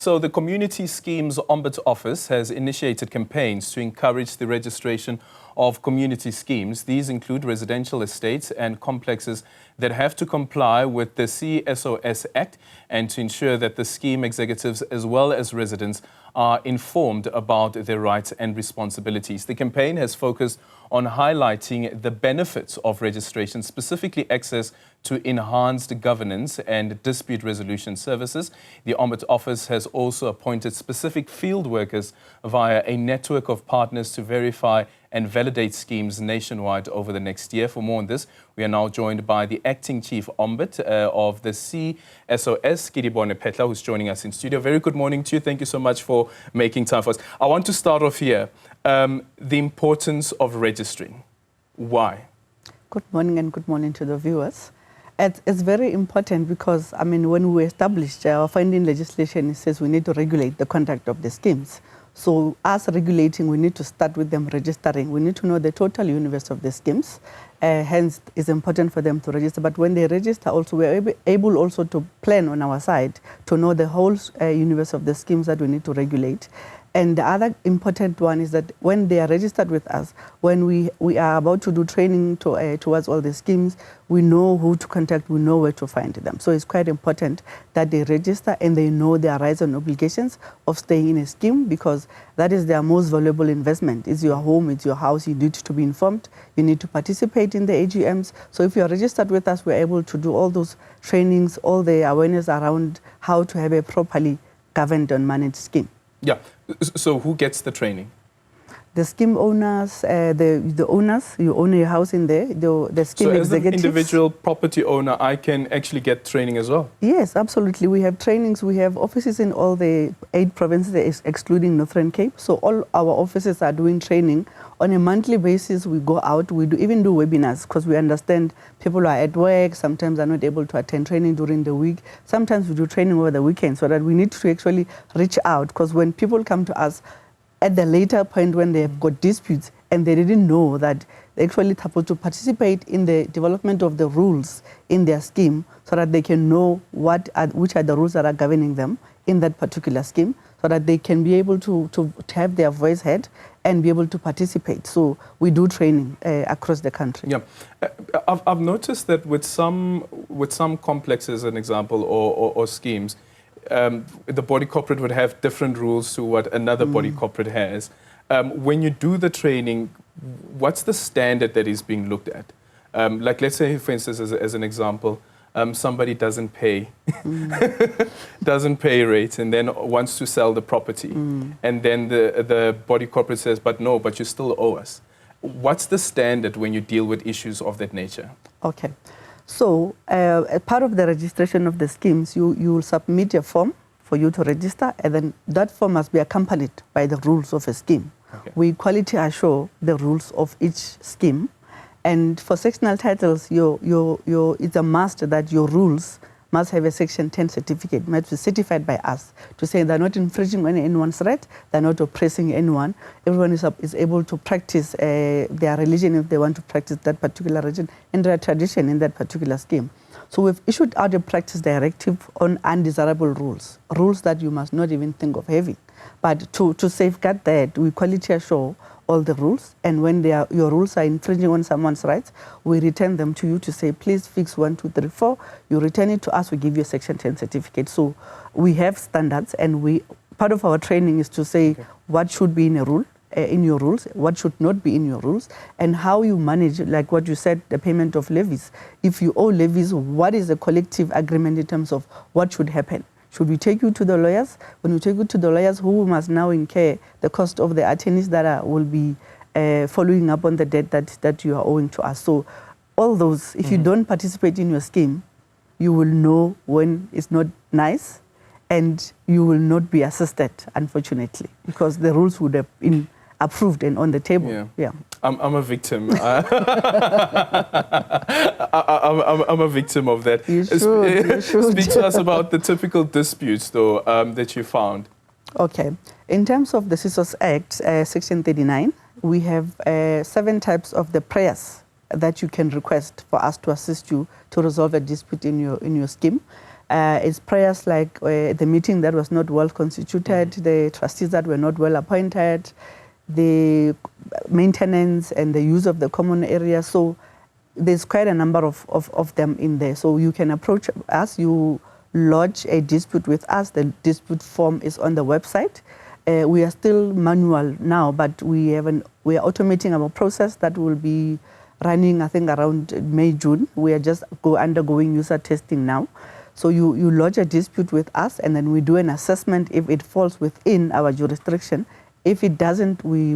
So the Community Schemes Ombud Office has initiated campaigns to encourage the registration of community schemes. These include residential estates and complexes that have to comply with the CSOS Act and to ensure that the scheme executives as well as residents are informed about their rights and responsibilities. The campaign has focused on highlighting the benefits of registration, specifically access to enhanced governance and dispute resolution services. The Ombud Office has also appointed specific field workers via a network of partners to verify and validate schemes nationwide over the next year. For more on this, we are now joined by the Acting Chief Ombud of the CSOS, Kedibone Phetla, who's joining us in studio. Very good morning to you. Thank you so much for making time for us. I want to start off here. The importance of registering. Why? Good morning and good morning to the viewers. It's very important because, I mean, when we established our finding legislation, it says we need to regulate the conduct of the schemes. So as regulating, we need to start with them registering. We need to know the total universe of the schemes. Hence, it's important for them to register. But when they register, also we're able also to plan on our side to know the whole universe of the schemes that we need to regulate. And the other important one is that when they are registered with us, when we are about to do training towards all the schemes, we know who to contact, we know where to find them. So it's quite important that they register and they know their rights and obligations of staying in a scheme, because that is their most valuable investment. It's your home, it's your house, you need to be informed, you need to participate in the AGMs. So if you are registered with us, we're able to do all those trainings, all the awareness around how to have a properly governed and managed scheme. Yeah. So who gets the training? The scheme owners, the owners, you own a house in there, the scheme executives. So as an individual property owner, I can actually get training as well? Yes, absolutely. We have trainings. We have offices in all the 8 provinces, excluding Northern Cape. So all our offices are doing training. On a monthly basis, we go out. We even do webinars, because we understand people are at work, sometimes are not able to attend training during the week. Sometimes we do training over the weekend, so that we need to actually reach out, because when people come to us, at the later point when they have got disputes and they didn't know that they actually supposed to participate in the development of the rules in their scheme, so that they can know which are the rules that are governing them in that particular scheme, so that they can be able to have their voice heard and be able to participate. So we do training across the country. Yeah, I've noticed that with some complexes, an example, or schemes, the body corporate would have different rules to what another body corporate has. When you do the training, what's the standard that is being looked at? Like, let's say, for instance, as an example, somebody doesn't pay, doesn't pay rates, and then wants to sell the property. And then the body corporate says, but you still owe us. What's the standard when you deal with issues of that nature? Okay. So, as part of the registration of the schemes, you will submit a form for you to register, and then that form must be accompanied by the rules of a scheme. Okay. We quality assure the rules of each scheme, and for sectional titles, it's a must that your rules must have a Section 10 certificate, must be certified by us, to say they're not infringing on anyone's right, they're not oppressing anyone. Everyone is able to practice their religion if they want to practice that particular religion and their tradition in that particular scheme. So we've issued out a practice directive on undesirable rules that you must not even think of having. But to safeguard that, we quality assure all the rules, and when your rules are infringing on someone's rights, we return them to you to say, please fix 1, 2, 3, 4. You return it to us, we give you a Section 10 certificate. So we have standards, and part of our training is to say what should be in a rule, in your rules, what should not be in your rules, and how you manage, like what you said, the payment of levies. If you owe levies, what is the collective agreement in terms of what should happen? Should we take you to the lawyers? When we take you to the lawyers, who must now incur the cost of the attorneys that will be following up on the debt that you are owing to us? So all those, if you don't participate in your scheme, you will know when it's not nice, and you will not be assisted, unfortunately, because the rules would have been approved and on the table. Yeah. I'm a victim. I'm a victim of that. You should. Speak to us about the typical disputes, though, that you found. Okay. In terms of the CSOS Act, Section 39, we have 7 types of the prayers that you can request for us to assist you to resolve a dispute in your scheme. It's prayers like the meeting that was not well constituted, the trustees that were not well appointed, the maintenance and the use of the common area. So there's quite a number of them in there. So you can approach us, you lodge a dispute with us. The dispute form is on the website. We are still manual now, but we are automating our process that will be running, I think, around May, June. We are just undergoing user testing now. So you lodge a dispute with us, and then we do an assessment if it falls within our jurisdiction. If it doesn't, we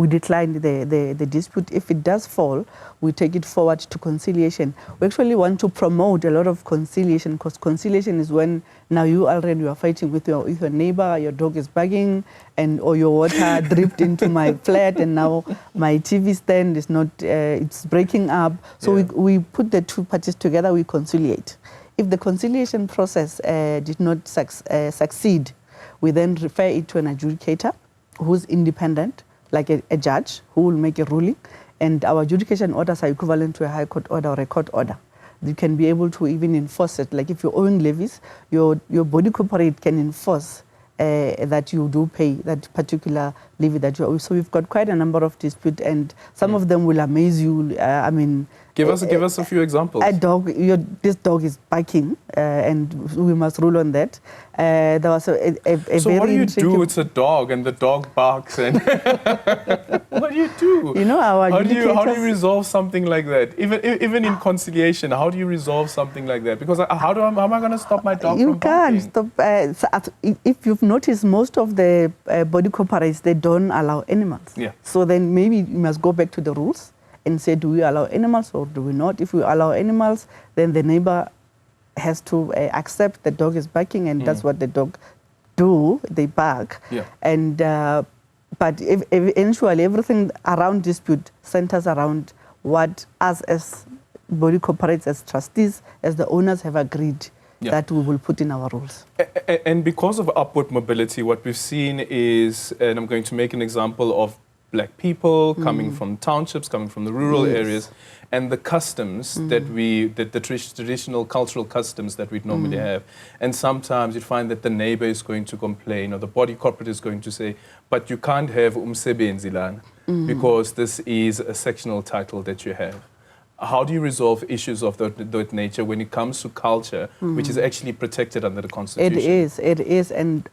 decline the dispute. If it does fall, we take it forward to conciliation. We actually want to promote a lot of conciliation, because conciliation is when now you are fighting with your neighbor, your dog is barking, or your water dripped into my flat, and now my TV stand is not, it's breaking up. So we put the two parties together, we conciliate. If the conciliation process did not succeed, we then refer it to an adjudicator who's independent, like a judge, who will make a ruling. And our adjudication orders are equivalent to a high court order or a court order. You can be able to even enforce it. Like if you're owing levies, your body corporate can enforce that you do pay that particular levy that you owe. So we've got quite a number of disputes, and some of them will amaze you. I mean, give us a few examples. This dog is barking, and we must rule on that. There was a so very what do you do? It's a dog, and the dog barks, and what do you do? You know, how do you resolve something like that? Even in conciliation, how do you resolve something like that? Because how am I going to stop my dog from barking? You can't stop. If you've noticed, most of the body corporates, they don't allow animals. Yeah. So then maybe you must go back to the rules and say, do we allow animals or do we not? If we allow animals, then the neighbor has to accept the dog is barking, and that's what the dog do, they bark. Yeah. And but eventually everything around dispute centers around what us as body corporates, as trustees, as the owners have agreed that we will put in our rules. And because of upward mobility, what we've seen is, and I'm going to make an example of Black people coming from townships, coming from the rural areas, and the customs that the traditional cultural customs that we'd normally have. And sometimes you find that the neighbor is going to complain, or the body corporate is going to say, but you can't have umsebenzi lana because this is a sectional title that you have. How do you resolve issues of that nature when it comes to culture, which is actually protected under the Constitution? It is. And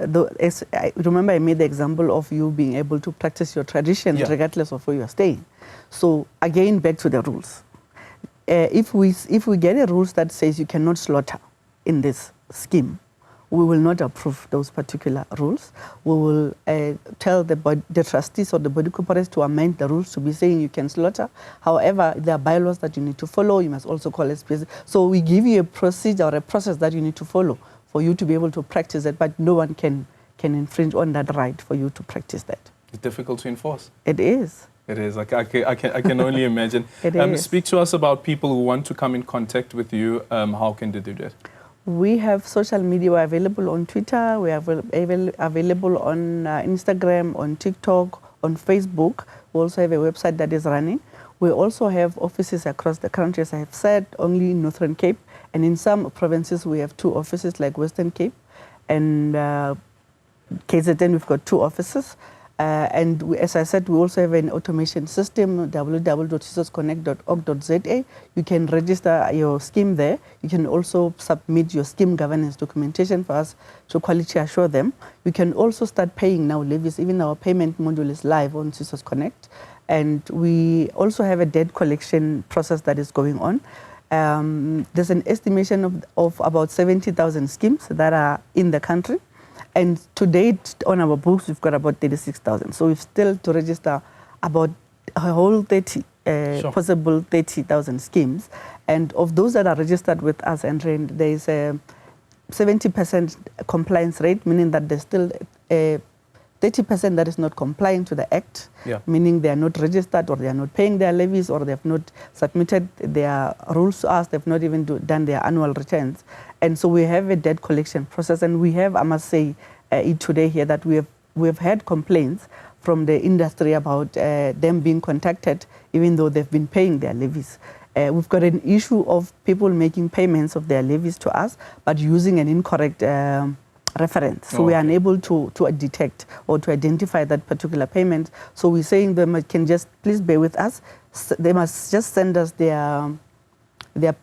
remember I made the example of you being able to practice your tradition regardless of where you're staying. So again, back to the rules. If we get a rules that says you cannot slaughter in this scheme, we will not approve those particular rules. We will tell the trustees or the body corporates to amend the rules to be saying you can slaughter. However, there are bylaws that you need to follow. You must also call SPS. So we give you a procedure or a process that you need to follow for you to be able to practice it, but no one can infringe on that right for you to practice that. It's difficult to enforce. It is. It is. I can only imagine. Speak to us about people who want to come in contact with you. How can they do that? We have social media. We're available on Twitter. We are available on Instagram, on TikTok, on Facebook. We also have a website that is running. We also have offices across the country, as I have said, only in Northern Cape. And in some provinces, we have 2 offices, like Western Cape. And KZN, we've got 2 offices. As I said, we also have an automation system, www.connect.org.za. You can register your scheme there. You can also submit your scheme governance documentation for us to quality assure them. You can also start paying now levies. Even our payment module is live on CISO's Connect. And we also have a debt collection process that is going on. There's an estimation of about 70,000 schemes that are in the country. And to date, on our books, we've got about 36,000. So we've still to register about a whole 30, possible 30,000 schemes. And of those that are registered with us, and there is a 70% compliance rate, meaning that there's still a 30% that is not complying to the Act, meaning they are not registered, or they are not paying their levies, or they have not submitted their rules to us, they've not even done their annual returns. And so we have a debt collection process, and we have, I must say today here, that we have had complaints from the industry about them being contacted, even though they've been paying their levies. We've got an issue of people making payments of their levies to us, but using an incorrect reference. So we are unable to detect or to identify that particular payment. So we're saying them can just please bear with us. They must just send us their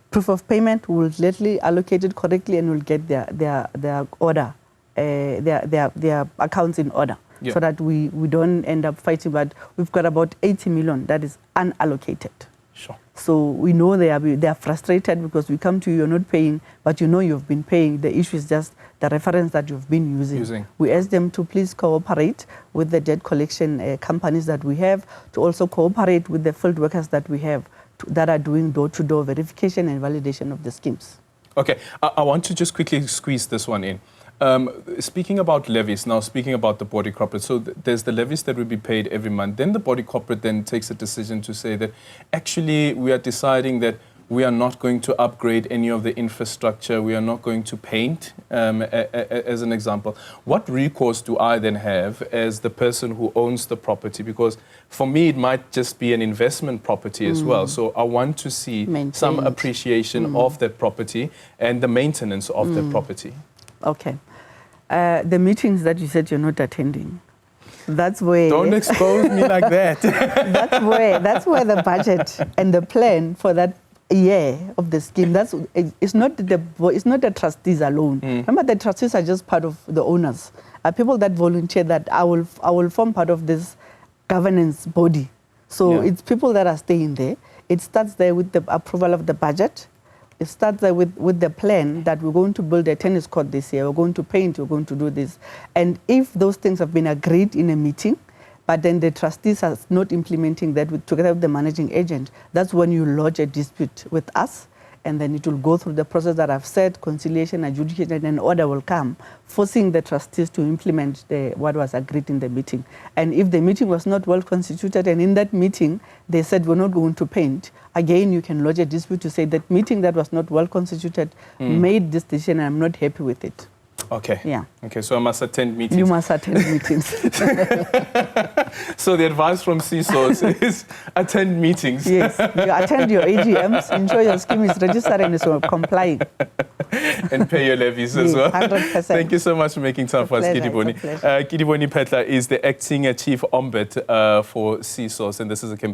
proof of payment. We'll gladly allocate it correctly, and we'll get their order, their accounts in order, so that we don't end up fighting. But we've got about 80 million that is unallocated. Sure. So we know they are frustrated because we come to you, you're not paying, but you know you've been paying. The issue is just the reference that you've been using. We ask them to please cooperate with the debt collection companies that we have, to also cooperate with the field workers that we have that are doing door-to-door verification and validation of the schemes. Okay, I want to just quickly squeeze this one in. Speaking about levies, now speaking about the body corporate, so there's the levies that will be paid every month. Then the body corporate then takes a decision to say that actually we are deciding that we are not going to upgrade any of the infrastructure, we are not going to paint, as an example. What recourse do I then have as the person who owns the property? Because for me, it might just be an investment property as well. So I want to see some appreciation of that property and the maintenance of that property. Okay. The meetings that you said you're not attending, that's where... Don't expose me like that. That's where the budget and the plan for that year of the scheme, it's not the trustees alone. Remember, the trustees are just part of the owners. People that volunteer that I will form part of this governance body. So it's people that are staying there. It starts there with the approval of the budget. It starts there with the plan that we're going to build a tennis court this year, we're going to paint, we're going to do this. And if those things have been agreed in a meeting, but then the trustees are not implementing that together with the managing agent, that's when you lodge a dispute with us, and then it will go through the process that I've said, conciliation, adjudication, and an order will come, forcing the trustees to implement what was agreed in the meeting. And if the meeting was not well constituted, and in that meeting they said we're not going to paint, again you can lodge a dispute to say that meeting that was not well constituted made this decision and I'm not happy with it. Okay. Yeah. Okay, so I must attend meetings. You must attend meetings. So the advice from CSOs is attend meetings. Yes, you attend your AGMs, ensure your scheme is registered and is complying. And pay your levies as well. 100%. Thank you so much for making time for us, Kedibone. Kedibone Phetla is the acting chief ombud for CSOs, and this is a campaign.